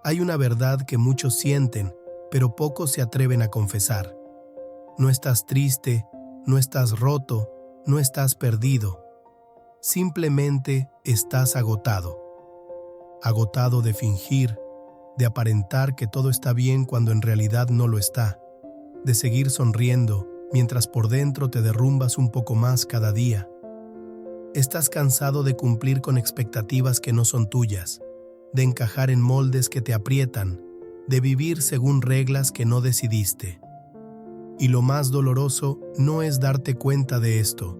Hay una verdad que muchos sienten, pero pocos se atreven a confesar. No estás triste, no estás roto, no estás perdido. Simplemente estás agotado. Agotado de fingir, de aparentar que todo está bien cuando en realidad no lo está, de seguir sonriendo mientras por dentro te derrumbas un poco más cada día. Estás cansado de cumplir con expectativas que no son tuyas, de encajar en moldes que te aprietan, de vivir según reglas que no decidiste. Y lo más doloroso no es darte cuenta de esto,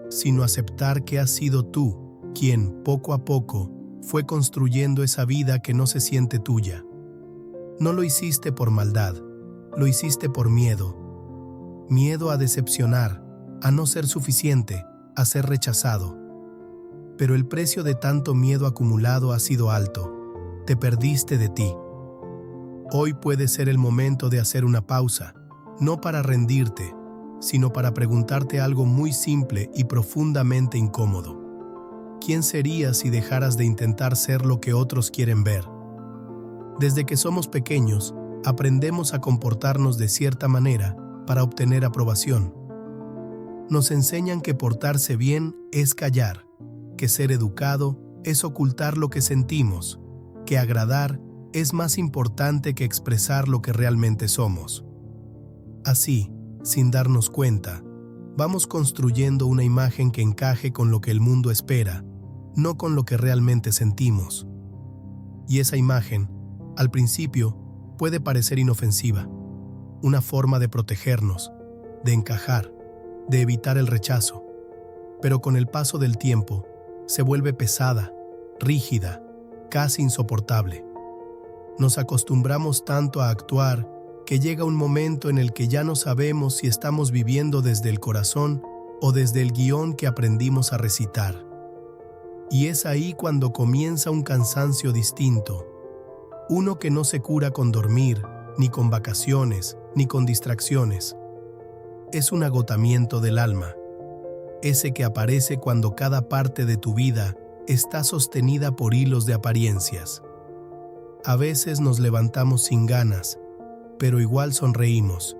sino aceptar que has sido tú quien, poco a poco, fue construyendo esa vida que no se siente tuya. No lo hiciste por maldad, lo hiciste por miedo. Miedo a decepcionar, a no ser suficiente, a ser rechazado. Pero el precio de tanto miedo acumulado ha sido alto. Te perdiste de ti. Hoy puede ser el momento de hacer una pausa, no para rendirte, sino para preguntarte algo muy simple y profundamente incómodo. ¿Quién serías si dejaras de intentar ser lo que otros quieren ver? Desde que somos pequeños, aprendemos a comportarnos de cierta manera para obtener aprobación. Nos enseñan que portarse bien es callar, que ser educado es ocultar lo que sentimos, que agradar es más importante que expresar lo que realmente somos. Así, sin darnos cuenta, vamos construyendo una imagen que encaje con lo que el mundo espera, no con lo que realmente sentimos. Y esa imagen, al principio, puede parecer inofensiva, una forma de protegernos, de encajar, de evitar el rechazo. Pero con el paso del tiempo, se vuelve pesada, rígida, casi insoportable. Nos acostumbramos tanto a actuar que llega un momento en el que ya no sabemos si estamos viviendo desde el corazón o desde el guión que aprendimos a recitar. Y es ahí cuando comienza un cansancio distinto, uno que no se cura con dormir, ni con vacaciones, ni con distracciones. Es un agotamiento del alma, ese que aparece cuando cada parte de tu vida está sostenida por hilos de apariencias. A veces nos levantamos sin ganas, pero igual sonreímos.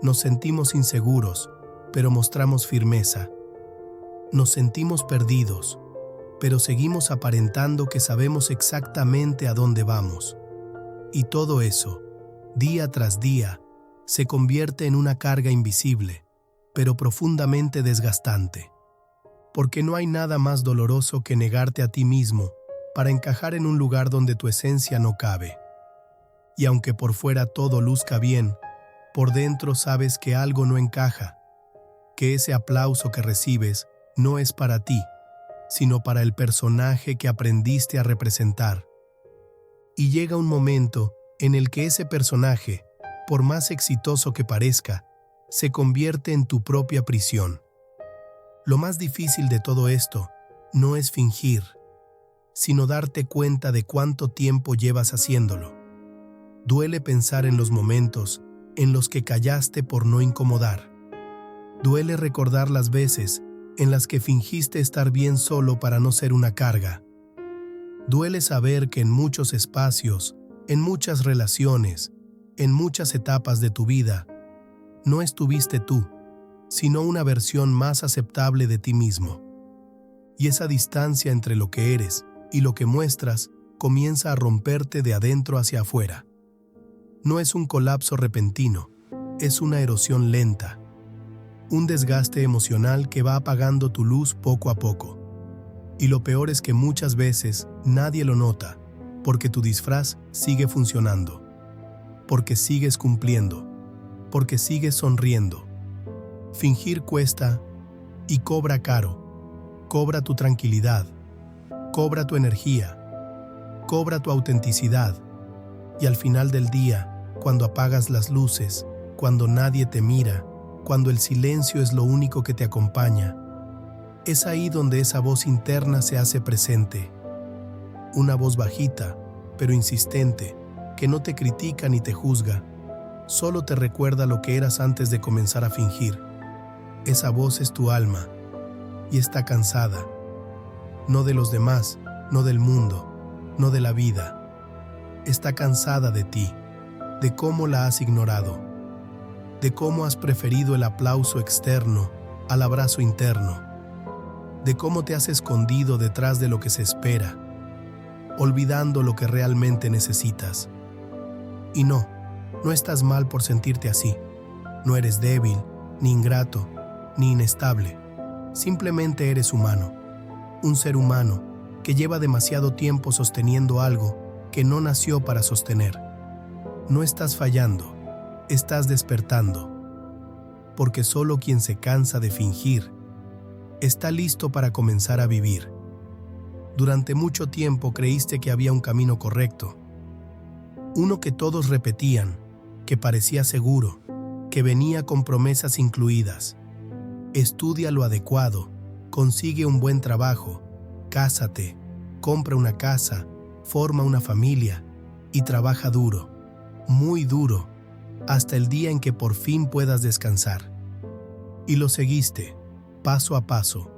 Nos sentimos inseguros, pero mostramos firmeza. Nos sentimos perdidos, pero seguimos aparentando que sabemos exactamente a dónde vamos. Y todo eso, día tras día, se convierte en una carga invisible, pero profundamente desgastante. Porque no hay nada más doloroso que negarte a ti mismo para encajar en un lugar donde tu esencia no cabe. Y aunque por fuera todo luzca bien, por dentro sabes que algo no encaja, que ese aplauso que recibes no es para ti, sino para el personaje que aprendiste a representar. Y llega un momento en el que ese personaje, por más exitoso que parezca, se convierte en tu propia prisión. Lo más difícil de todo esto no es fingir, sino darte cuenta de cuánto tiempo llevas haciéndolo. Duele pensar en los momentos en los que callaste por no incomodar. Duele recordar las veces en las que fingiste estar bien solo para no ser una carga. Duele saber que en muchos espacios, en muchas relaciones, en muchas etapas de tu vida, no estuviste tú, sino una versión más aceptable de ti mismo. Y esa distancia entre lo que eres y lo que muestras comienza a romperte de adentro hacia afuera. No es un colapso repentino, es una erosión lenta, un desgaste emocional que va apagando tu luz poco a poco. Y lo peor es que muchas veces nadie lo nota, porque tu disfraz sigue funcionando, porque sigues cumpliendo, porque sigues sonriendo. Fingir cuesta y cobra caro. Cobra tu tranquilidad, cobra tu energía, cobra tu autenticidad. Y al final del día, cuando apagas las luces, cuando nadie te mira, cuando el silencio es lo único que te acompaña, es ahí donde esa voz interna se hace presente. Una voz bajita, pero insistente, que no te critica ni te juzga, solo te recuerda lo que eras antes de comenzar a fingir. Esa voz es tu alma, y está cansada, no de los demás, no del mundo, no de la vida. está cansada de ti, de cómo la has ignorado, de cómo has preferido el aplauso externo al abrazo interno, de cómo te has escondido detrás de lo que se espera, olvidando lo que realmente necesitas. Y no estás mal por sentirte así. No eres débil, ni ingrato, ni inestable. Simplemente eres humano, un ser humano que lleva demasiado tiempo sosteniendo algo que no nació para sostener. No estás fallando, estás despertando, porque solo quien se cansa de fingir está listo para comenzar a vivir. Durante mucho tiempo creíste que había un camino correcto, uno que todos repetían, que parecía seguro, que venía con promesas incluidas. Estudia lo adecuado, consigue un buen trabajo, cásate, compra una casa, forma una familia y trabaja duro, muy duro, hasta el día en que por fin puedas descansar. Y lo seguiste, paso a paso,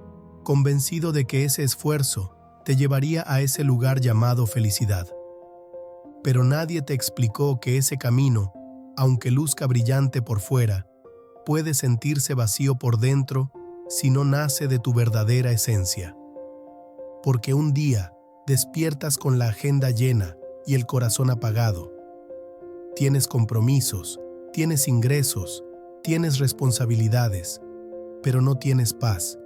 convencido de que ese esfuerzo te llevaría a ese lugar llamado felicidad. Pero nadie te explicó que ese camino, aunque luzca brillante por fuera, puede sentirse vacío por dentro si no nace de tu verdadera esencia. Porque un día despiertas con la agenda llena y el corazón apagado. Tienes compromisos, tienes ingresos, tienes responsabilidades, pero no tienes paz.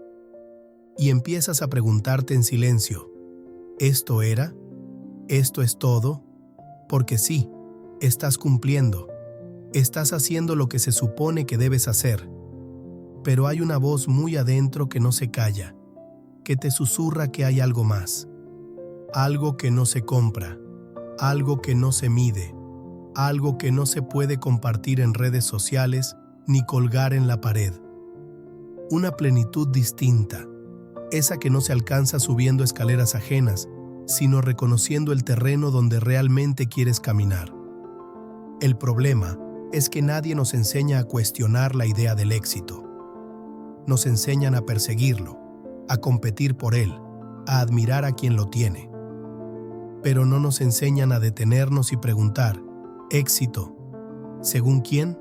Y empiezas a preguntarte en silencio, ¿esto era? ¿Esto es todo? Porque sí, estás cumpliendo, estás haciendo lo que se supone que debes hacer, pero hay una voz muy adentro que no se calla, que te susurra que hay algo más, algo que no se compra, algo que no se mide, algo que no se puede compartir en redes sociales ni colgar en la pared. Una plenitud distinta, esa que no se alcanza subiendo escaleras ajenas, sino reconociendo el terreno donde realmente quieres caminar. El problema es que nadie nos enseña a cuestionar la idea del éxito. Nos enseñan a perseguirlo, a competir por él, a admirar a quien lo tiene. Pero no nos enseñan a detenernos y preguntar, ¿éxito? ¿Según quién?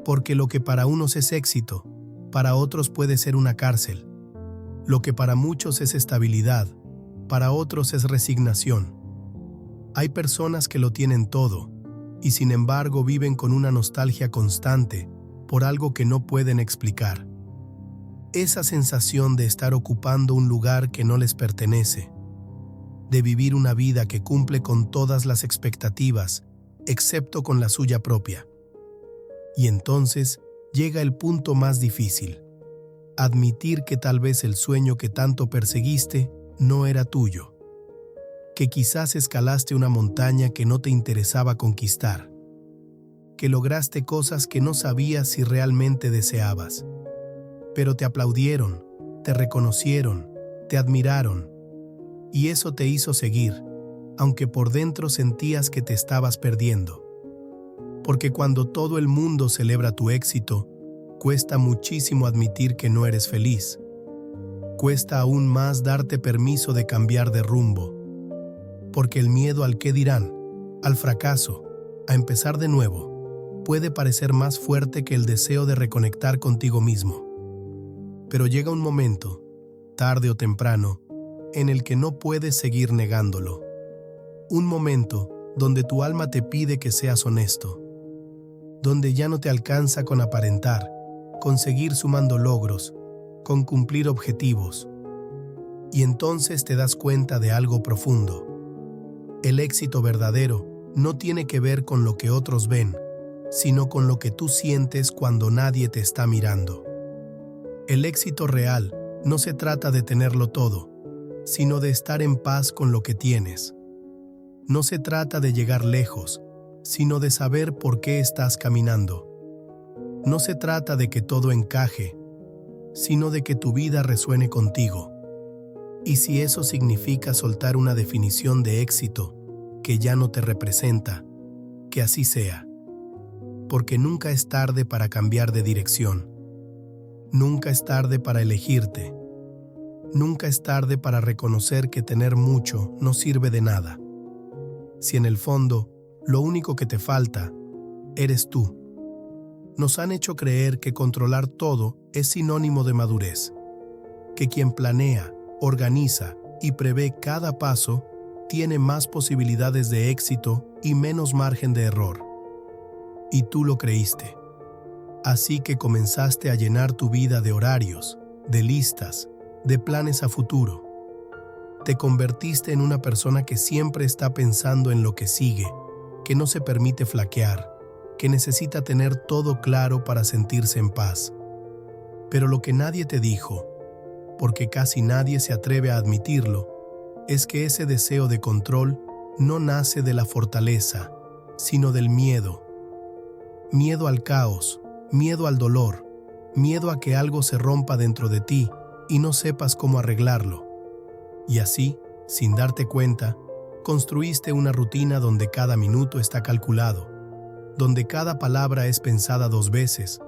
Porque lo que para unos es éxito, para otros puede ser una cárcel. Lo que para muchos es estabilidad, para otros es resignación. Hay personas que lo tienen todo, y sin embargo viven con una nostalgia constante por algo que no pueden explicar. Esa sensación de estar ocupando un lugar que no les pertenece, de vivir una vida que cumple con todas las expectativas, excepto con la suya propia. Y entonces llega el punto más difícil, admitir que tal vez el sueño que tanto perseguiste no era tuyo, que quizás escalaste una montaña que no te interesaba conquistar, que lograste cosas que no sabías si realmente deseabas, pero te aplaudieron, te reconocieron, te admiraron, y eso te hizo seguir, aunque por dentro sentías que te estabas perdiendo. Porque cuando todo el mundo celebra tu éxito, cuesta muchísimo admitir que no eres feliz. Cuesta aún más darte permiso de cambiar de rumbo, porque el miedo al qué dirán, al fracaso, a empezar de nuevo, puede parecer más fuerte que el deseo de reconectar contigo mismo. Pero llega un momento, tarde o temprano, en el que no puedes seguir negándolo. Un momento donde tu alma te pide que seas honesto, donde ya no te alcanza con aparentar, con seguir sumando logros, con cumplir objetivos. Y entonces te das cuenta de algo profundo. El éxito verdadero no tiene que ver con lo que otros ven, sino con lo que tú sientes cuando nadie te está mirando. El éxito real no se trata de tenerlo todo, sino de estar en paz con lo que tienes. No se trata de llegar lejos, sino de saber por qué estás caminando. No se trata de que todo encaje, sino de que tu vida resuene contigo. Y si eso significa soltar una definición de éxito que ya no te representa, que así sea. Porque nunca es tarde para cambiar de dirección. Nunca es tarde para elegirte. Nunca es tarde para reconocer que tener mucho no sirve de nada. si en el fondo lo único que te falta eres tú. Nos han hecho creer que controlar todo es sinónimo de madurez, que quien planea, organiza y prevé cada paso tiene más posibilidades de éxito y menos margen de error. Y tú lo creíste. Así que comenzaste a llenar tu vida de horarios, de listas, de planes a futuro. Te convertiste en una persona que siempre está pensando en lo que sigue, que no se permite flaquear, que necesita tener todo claro para sentirse en paz. Pero lo que nadie te dijo, porque casi nadie se atreve a admitirlo, es que ese deseo de control no nace de la fortaleza, sino del miedo. Miedo al caos, miedo al dolor, miedo a que algo se rompa dentro de ti y no sepas cómo arreglarlo. Y así, sin darte cuenta, construiste una rutina donde cada minuto está calculado, donde cada palabra es pensada 2 veces,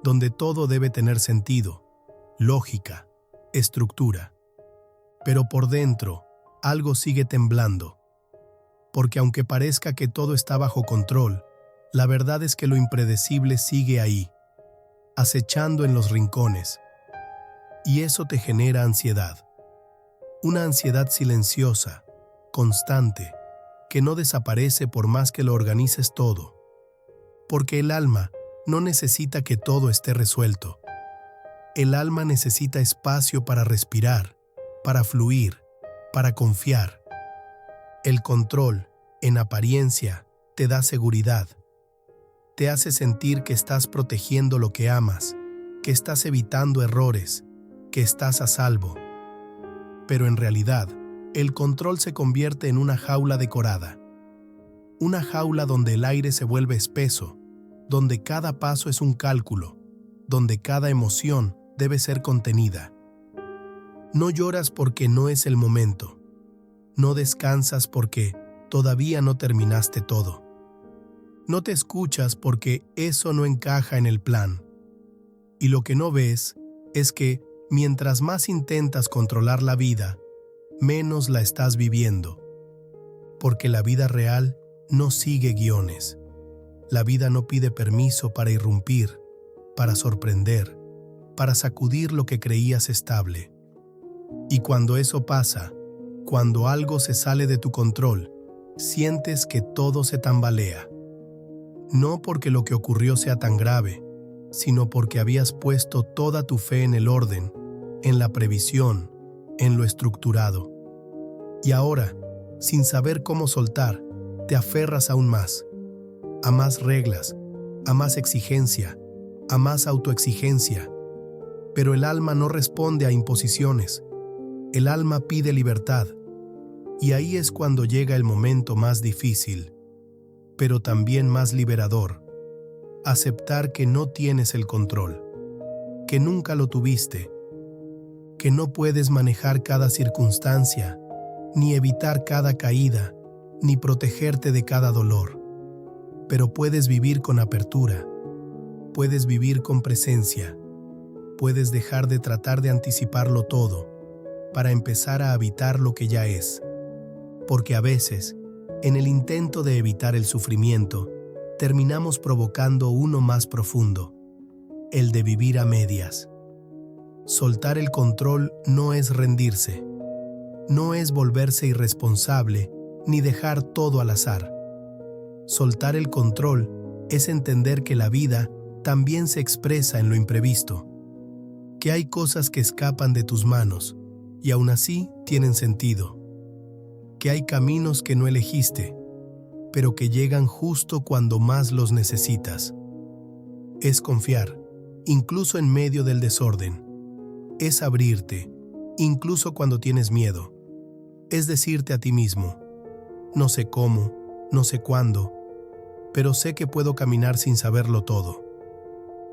donde todo debe tener sentido, lógica, estructura. Pero por dentro, algo sigue temblando. Porque aunque parezca que todo está bajo control, la verdad es que lo impredecible sigue ahí, acechando en los rincones. Y eso te genera ansiedad. Una ansiedad silenciosa, constante, que no desaparece por más que lo organices todo. Porque el alma no necesita que todo esté resuelto. El alma necesita espacio para respirar, para fluir, para confiar. El control, en apariencia, te da seguridad. Te hace sentir que estás protegiendo lo que amas, que estás evitando errores, que estás a salvo. Pero en realidad, el control se convierte en una jaula decorada. Una jaula donde el aire se vuelve espeso, donde cada paso es un cálculo, donde cada emoción debe ser contenida. No lloras porque no es el momento. No descansas porque todavía no terminaste todo. No te escuchas porque eso no encaja en el plan. Y lo que no ves es que mientras más intentas controlar la vida, menos la estás viviendo. Porque la vida real no sigue guiones. La vida no pide permiso para irrumpir, para sorprender, para sacudir lo que creías estable. Y cuando eso pasa, cuando algo se sale de tu control, sientes que todo se tambalea. No porque lo que ocurrió sea tan grave, sino porque habías puesto toda tu fe en el orden, en la previsión, en lo estructurado. Y ahora, sin saber cómo soltar, te aferras aún más, a más reglas, a más exigencia, a más autoexigencia. Pero el alma no responde a imposiciones. El alma pide libertad. Y ahí es cuando llega el momento más difícil, pero también más liberador. Aceptar que no tienes el control, que nunca lo tuviste, que no puedes manejar cada circunstancia, ni evitar cada caída, ni protegerte de cada dolor. Pero puedes vivir con apertura, puedes vivir con presencia, puedes dejar de tratar de anticiparlo todo, para empezar a habitar lo que ya es. Porque a veces, en el intento de evitar el sufrimiento, terminamos provocando uno más profundo, el de vivir a medias. Soltar el control no es rendirse, no es volverse irresponsable ni dejar todo al azar. Soltar el control es entender que la vida también se expresa en lo imprevisto, que hay cosas que escapan de tus manos y aún así tienen sentido, que hay caminos que no elegiste, pero que llegan justo cuando más los necesitas. Es confiar, incluso en medio del desorden. Es abrirte, incluso cuando tienes miedo. Es decirte a ti mismo, no sé cómo, no sé cuándo, pero sé que puedo caminar sin saberlo todo.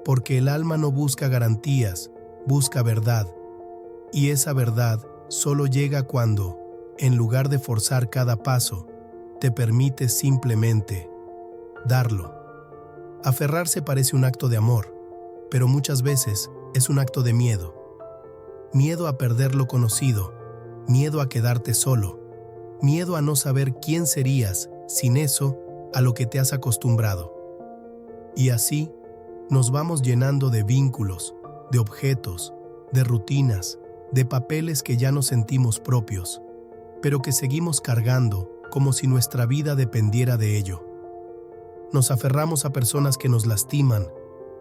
Porque el alma no busca garantías, busca verdad. Y esa verdad solo llega cuando, en lugar de forzar cada paso, te permites simplemente darlo. Aferrarse parece un acto de amor, pero muchas veces es un acto de miedo. Miedo a perder lo conocido, miedo a quedarte solo, miedo a no saber quién serías sin eso a lo que te has acostumbrado. Y así nos vamos llenando de vínculos, de objetos, de rutinas, de papeles que ya no sentimos propios, pero que seguimos cargando como si nuestra vida dependiera de ello. Nos aferramos a personas que nos lastiman,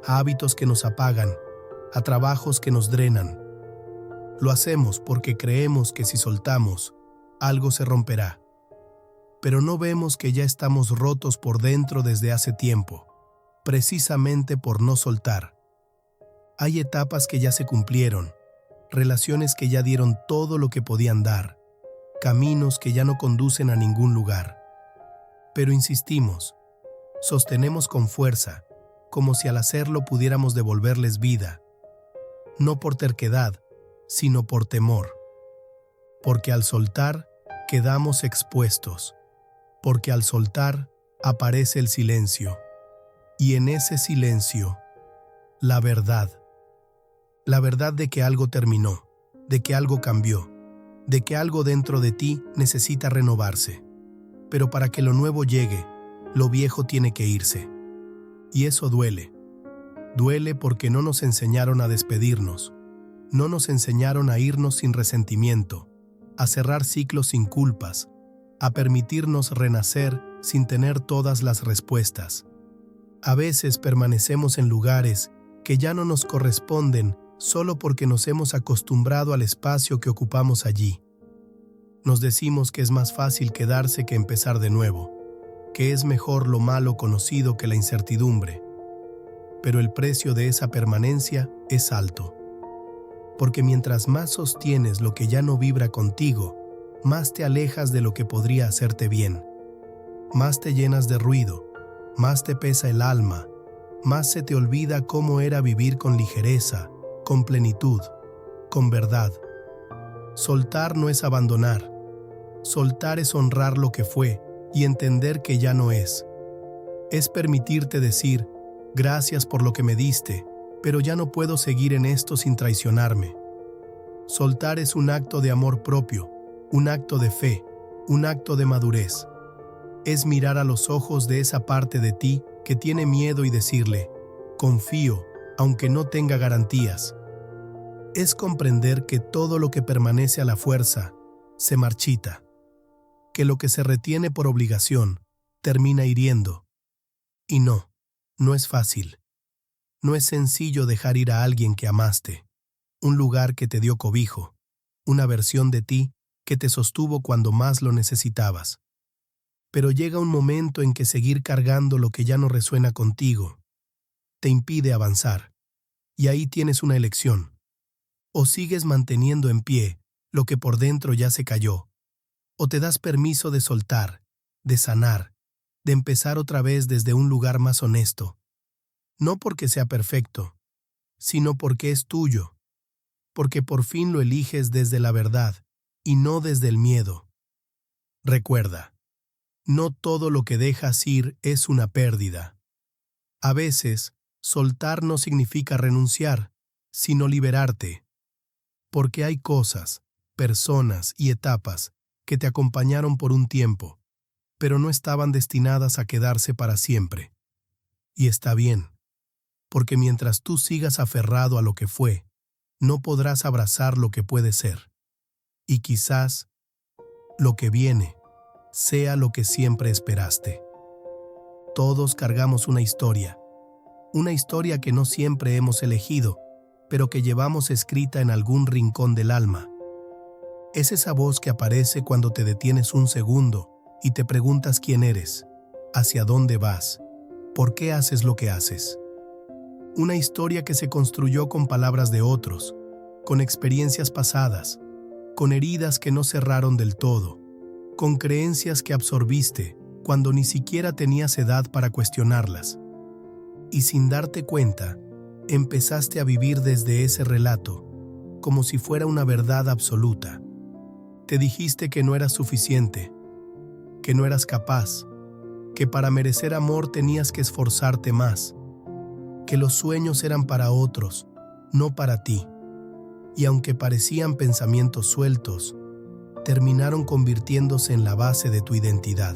a hábitos que nos apagan, a trabajos que nos drenan. Lo hacemos porque creemos que si soltamos, algo se romperá. Pero no vemos que ya estamos rotos por dentro desde hace tiempo, precisamente por no soltar. Hay etapas que ya se cumplieron, relaciones que ya dieron todo lo que podían dar, caminos que ya no conducen a ningún lugar. Pero insistimos, sostenemos con fuerza, como si al hacerlo pudiéramos devolverles vida, no por terquedad, sino por temor. Porque al soltar, quedamos expuestos, porque al soltar, aparece el silencio, y en ese silencio, la verdad de que algo terminó, de que algo cambió, de que algo dentro de ti necesita renovarse. Pero para que lo nuevo llegue, lo viejo tiene que irse. Y eso duele. Duele porque no nos enseñaron a despedirnos. No nos enseñaron a irnos sin resentimiento, a cerrar ciclos sin culpas, a permitirnos renacer sin tener todas las respuestas. A veces permanecemos en lugares que ya no nos corresponden solo porque nos hemos acostumbrado al espacio que ocupamos allí. Nos decimos que es más fácil quedarse que empezar de nuevo, que es mejor lo malo conocido que la incertidumbre. Pero el precio de esa permanencia es alto. Porque mientras más sostienes lo que ya no vibra contigo, más te alejas de lo que podría hacerte bien. Más te llenas de ruido, más te pesa el alma, más se te olvida cómo era vivir con ligereza, con plenitud, con verdad. Soltar no es abandonar. Soltar es honrar lo que fue y entender que ya no es. Es permitirte decir, gracias por lo que me diste, pero ya no puedo seguir en esto sin traicionarme. Soltar es un acto de amor propio, un acto de fe, un acto de madurez. Es mirar a los ojos de esa parte de ti que tiene miedo y decirle, confío, aunque no tenga garantías. Es comprender que todo lo que permanece a la fuerza se marchita, que lo que se retiene por obligación termina hiriendo. Y no es fácil. No es sencillo dejar ir a alguien que amaste, un lugar que te dio cobijo, una versión de ti que te sostuvo cuando más lo necesitabas. Pero llega un momento en que seguir cargando lo que ya no resuena contigo te impide avanzar, y ahí tienes una elección. O sigues manteniendo en pie lo que por dentro ya se cayó, o te das permiso de soltar, de sanar, de empezar otra vez desde un lugar más honesto. No porque sea perfecto, sino porque es tuyo, porque por fin lo eliges desde la verdad y no desde el miedo. Recuerda, no todo lo que dejas ir es una pérdida. A veces, soltar no significa renunciar, sino liberarte, porque hay cosas, personas y etapas que te acompañaron por un tiempo, pero no estaban destinadas a quedarse para siempre. Y está bien, porque mientras tú sigas aferrado a lo que fue, no podrás abrazar lo que puede ser. Y quizás lo que viene sea lo que siempre esperaste. Todos cargamos una historia que no siempre hemos elegido, pero que llevamos escrita en algún rincón del alma. Es esa voz que aparece cuando te detienes un segundo y te preguntas quién eres, hacia dónde vas, por qué haces lo que haces. Una historia que se construyó con palabras de otros, con experiencias pasadas, con heridas que no cerraron del todo, con creencias que absorbiste cuando ni siquiera tenías edad para cuestionarlas. Y sin darte cuenta, empezaste a vivir desde ese relato, como si fuera una verdad absoluta. Te dijiste que no eras suficiente, que no eras capaz, que para merecer amor tenías que esforzarte más, que los sueños eran para otros, no para ti. Y aunque parecían pensamientos sueltos, terminaron convirtiéndose en la base de tu identidad.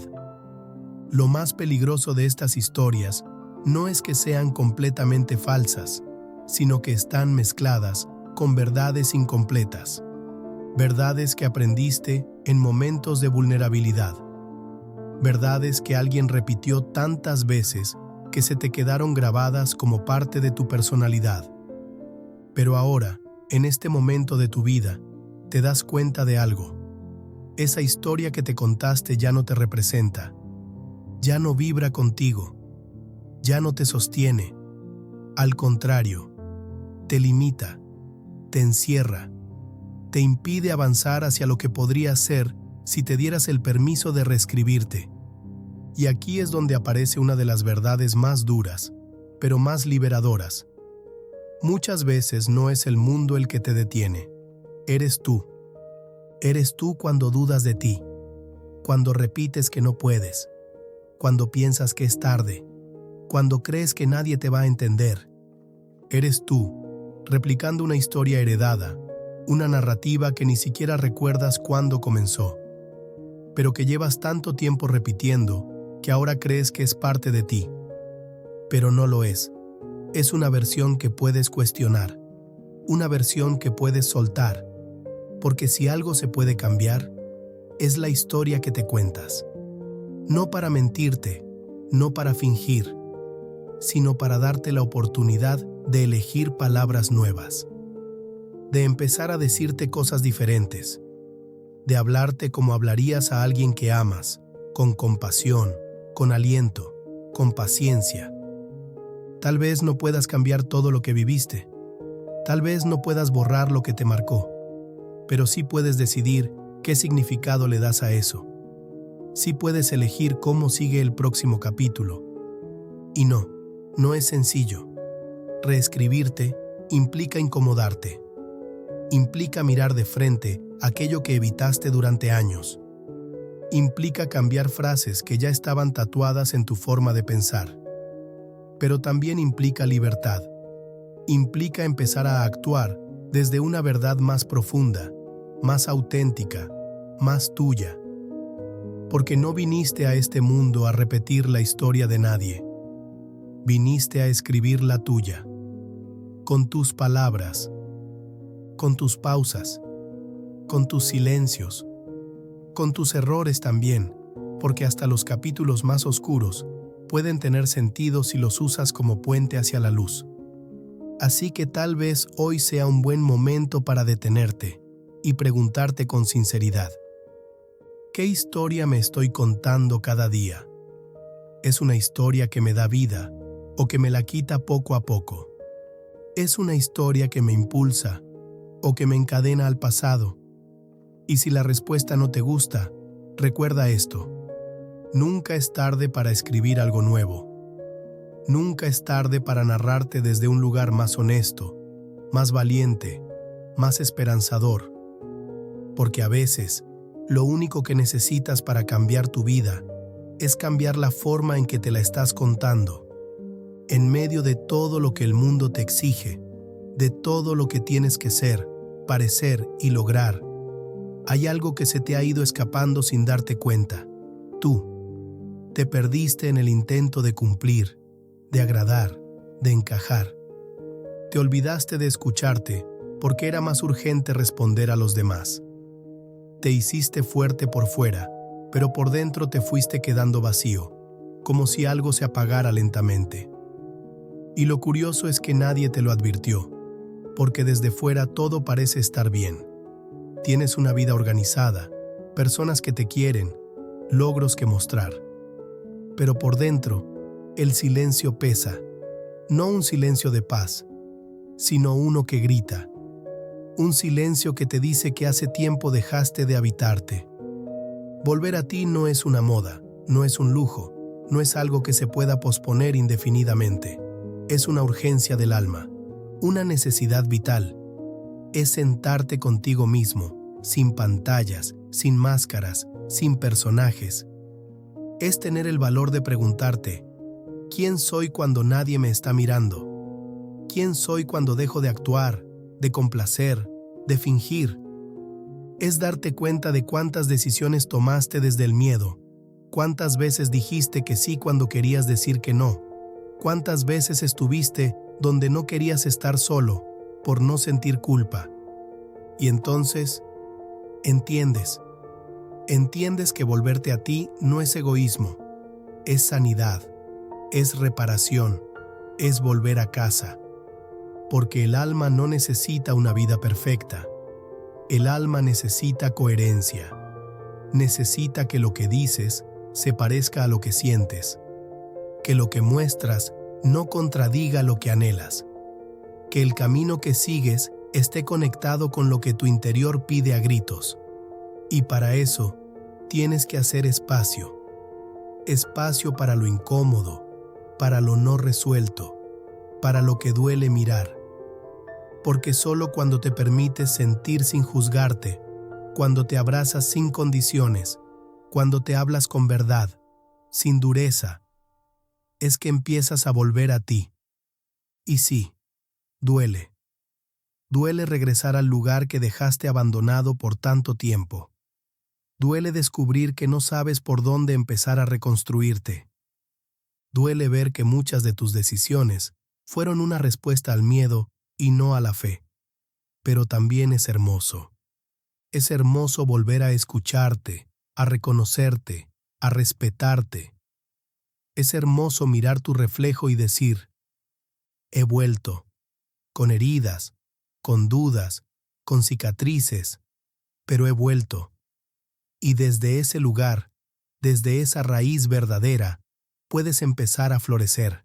Lo más peligroso de estas historias no es que sean completamente falsas, sino que están mezcladas con verdades incompletas. Verdades que aprendiste en momentos de vulnerabilidad. Verdades que alguien repitió tantas veces que se te quedaron grabadas como parte de tu personalidad. Pero ahora, en este momento de tu vida, te das cuenta de algo. Esa historia que te contaste ya no te representa, ya no vibra contigo, ya no te sostiene. Al contrario, te limita, te encierra, te impide avanzar hacia lo que podrías ser si te dieras el permiso de reescribirte. Y aquí es donde aparece una de las verdades más duras, pero más liberadoras. Muchas veces no es el mundo el que te detiene, eres tú. Eres tú cuando dudas de ti, cuando repites que no puedes, cuando piensas que es tarde, cuando crees que nadie te va a entender. Eres tú, replicando una historia heredada, una narrativa que ni siquiera recuerdas cuándo comenzó, pero que llevas tanto tiempo repitiendo que ahora crees que es parte de ti. Pero no lo es. Es una versión que puedes cuestionar, una versión que puedes soltar, porque si algo se puede cambiar, es la historia que te cuentas. No para mentirte, no para fingir, sino para darte la oportunidad de elegir palabras nuevas, de empezar a decirte cosas diferentes, de hablarte como hablarías a alguien que amas, con compasión, con aliento, con paciencia. Tal vez no puedas cambiar todo lo que viviste, tal vez no puedas borrar lo que te marcó, pero sí puedes decidir qué significado le das a eso. Sí puedes elegir cómo sigue el próximo capítulo. Y no es sencillo. Reescribirte implica incomodarte. Implica mirar de frente aquello que evitaste durante años. Implica cambiar frases que ya estaban tatuadas en tu forma de pensar. Pero también implica libertad. Implica empezar a actuar desde una verdad más profunda, más auténtica, más tuya. Porque no viniste a este mundo a repetir la historia de nadie. Viniste a escribir la tuya. Con tus palabras, con tus pausas, con tus silencios, con tus errores también, porque hasta los capítulos más oscuros pueden tener sentido si los usas como puente hacia la luz. Así que tal vez hoy sea un buen momento para detenerte y preguntarte con sinceridad: ¿qué historia me estoy contando cada día? ¿Es una historia que me da vida o que me la quita poco a poco? ¿Es una historia que me impulsa o que me encadena al pasado? Y si la respuesta no te gusta, recuerda esto: nunca es tarde para escribir algo nuevo. Nunca es tarde para narrarte desde un lugar más honesto, más valiente, más esperanzador. Porque a veces, lo único que necesitas para cambiar tu vida es cambiar la forma en que te la estás contando. En medio de todo lo que el mundo te exige, de todo lo que tienes que ser, parecer y lograr, hay algo que se te ha ido escapando sin darte cuenta. Tú te perdiste en el intento de cumplir, de agradar, de encajar. Te olvidaste de escucharte porque era más urgente responder a los demás. Te hiciste fuerte por fuera, pero por dentro te fuiste quedando vacío, como si algo se apagara lentamente. Y lo curioso es que nadie te lo advirtió, porque desde fuera todo parece estar bien. Tienes una vida organizada, personas que te quieren, logros que mostrar. Pero por dentro, el silencio pesa, no un silencio de paz, sino uno que grita. Un silencio que te dice que hace tiempo dejaste de habitarte. Volver a ti no es una moda, no es un lujo, no es algo que se pueda posponer indefinidamente. Es una urgencia del alma, una necesidad vital. Es sentarte contigo mismo, sin pantallas, sin máscaras, sin personajes. Es tener el valor de preguntarte: ¿quién soy cuando nadie me está mirando? ¿Quién soy cuando dejo de actuar, de complacer, de fingir? Es darte cuenta de cuántas decisiones tomaste desde el miedo, cuántas veces dijiste que sí cuando querías decir que no, cuántas veces estuviste donde no querías estar solo por no sentir culpa. Y entonces, entiendes que volverte a ti no es egoísmo, es sanidad, es reparación, es volver a casa. Porque el alma no necesita una vida perfecta. El alma necesita coherencia. Necesita que lo que dices se parezca a lo que sientes. Que lo que muestras no contradiga lo que anhelas. Que el camino que sigues esté conectado con lo que tu interior pide a gritos. Y para eso, tienes que hacer espacio. Espacio para lo incómodo, para lo no resuelto, para lo que duele mirar. Porque solo cuando te permites sentir sin juzgarte, cuando te abrazas sin condiciones, cuando te hablas con verdad, sin dureza, es que empiezas a volver a ti. Y sí, duele. Duele regresar al lugar que dejaste abandonado por tanto tiempo. Duele descubrir que no sabes por dónde empezar a reconstruirte. Duele ver que muchas de tus decisiones fueron una respuesta al miedo y no a la fe. Pero también es hermoso. Es hermoso volver a escucharte, a reconocerte, a respetarte. Es hermoso mirar tu reflejo y decir, he vuelto, con heridas, con dudas, con cicatrices, pero he vuelto. Y desde ese lugar, desde esa raíz verdadera, puedes empezar a florecer.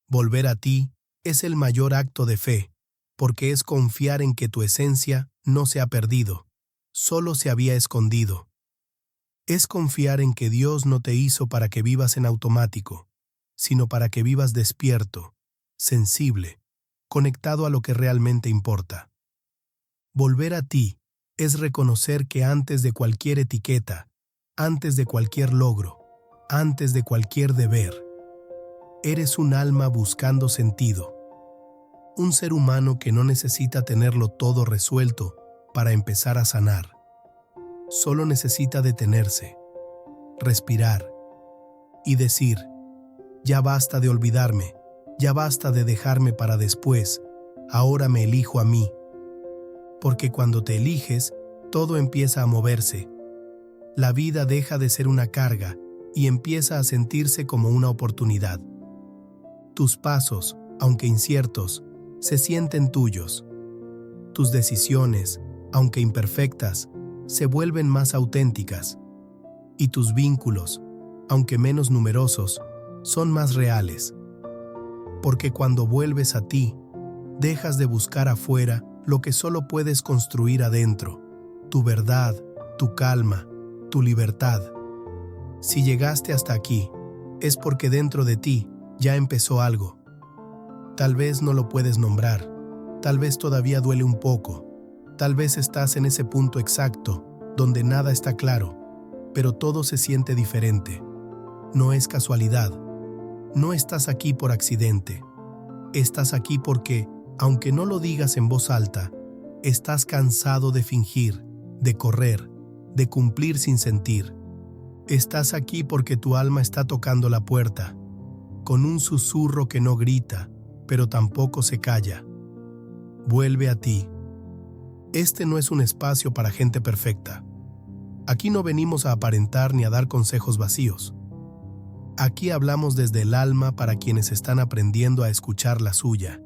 Volver a ti es el mayor acto de fe, porque es confiar en que tu esencia no se ha perdido, solo se había escondido. Es confiar en que Dios no te hizo para que vivas en automático, sino para que vivas despierto, sensible, conectado a lo que realmente importa. Volver a ti es reconocer que antes de cualquier etiqueta, antes de cualquier logro, antes de cualquier deber, eres un alma buscando sentido. Un ser humano que no necesita tenerlo todo resuelto para empezar a sanar. Solo necesita detenerse, respirar y decir, ya basta de olvidarme, ya basta de dejarme para después, ahora me elijo a mí. Porque cuando te eliges, todo empieza a moverse. La vida deja de ser una carga y empieza a sentirse como una oportunidad. Tus pasos, aunque inciertos, se sienten tuyos. Tus decisiones, aunque imperfectas, se vuelven más auténticas. Y tus vínculos, aunque menos numerosos, son más reales. Porque cuando vuelves a ti, dejas de buscar afuera lo que solo puedes construir adentro, tu verdad, tu calma, tu libertad. Si llegaste hasta aquí, es porque dentro de ti ya empezó algo. Tal vez no lo puedes nombrar, tal vez todavía duele un poco, tal vez estás en ese punto exacto, donde nada está claro, pero todo se siente diferente. No es casualidad, no estás aquí por accidente, estás aquí porque, aunque no lo digas en voz alta, estás cansado de fingir, de correr, de cumplir sin sentir. Estás aquí porque tu alma está tocando la puerta, con un susurro que no grita, pero tampoco se calla. Vuelve a ti. Este no es un espacio para gente perfecta. Aquí no venimos a aparentar ni a dar consejos vacíos. Aquí hablamos desde el alma para quienes están aprendiendo a escuchar la suya.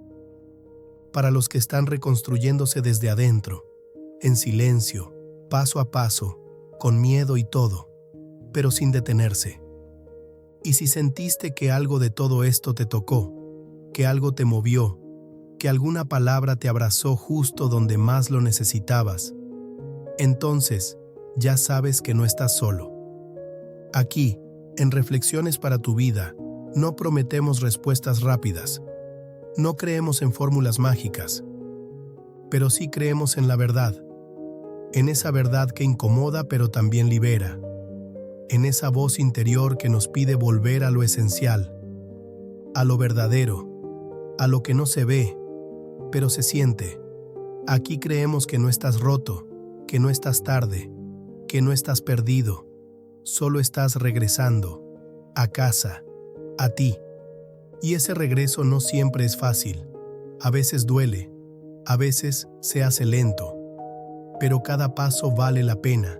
Para los que están reconstruyéndose desde adentro, en silencio, paso a paso, con miedo y todo, pero sin detenerse. Y si sentiste que algo de todo esto te tocó, que algo te movió, que alguna palabra te abrazó justo donde más lo necesitabas, entonces ya sabes que no estás solo. Aquí, en Reflexiones para tu vida, no prometemos respuestas rápidas, no creemos en fórmulas mágicas, pero sí creemos en la verdad, en esa verdad que incomoda pero también libera, en esa voz interior que nos pide volver a lo esencial, a lo verdadero, a lo que no se ve, pero se siente. Aquí creemos que no estás roto, que no estás tarde, que no estás perdido, solo estás regresando a casa, a ti. Y ese regreso no siempre es fácil, a veces duele, a veces se hace lento, pero cada paso vale la pena,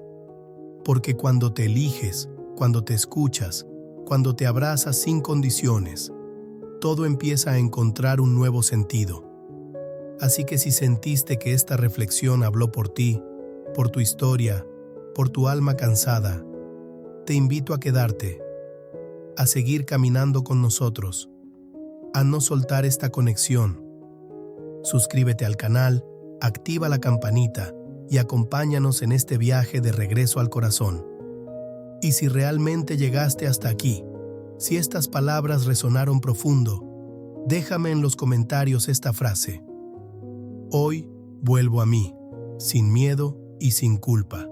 porque cuando te eliges, cuando te escuchas, cuando te abrazas sin condiciones, todo empieza a encontrar un nuevo sentido. Así que si sentiste que esta reflexión habló por ti, por tu historia, por tu alma cansada, te invito a quedarte, a seguir caminando con nosotros, a no soltar esta conexión. Suscríbete al canal, activa la campanita y acompáñanos en este viaje de regreso al corazón. Y si realmente llegaste hasta aquí, si estas palabras resonaron profundo, déjame en los comentarios esta frase: hoy vuelvo a mí, sin miedo y sin culpa.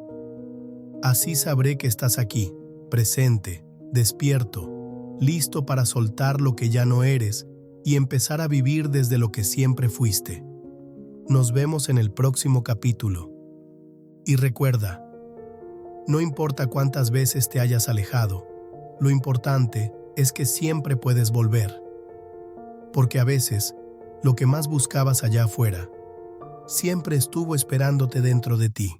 Así sabré que estás aquí, presente, despierto, listo para soltar lo que ya no eres y empezar a vivir desde lo que siempre fuiste. Nos vemos en el próximo capítulo. Y recuerda, no importa cuántas veces te hayas alejado, lo importante es que siempre puedes volver. Porque a veces, lo que más buscabas allá afuera, siempre estuvo esperándote dentro de ti.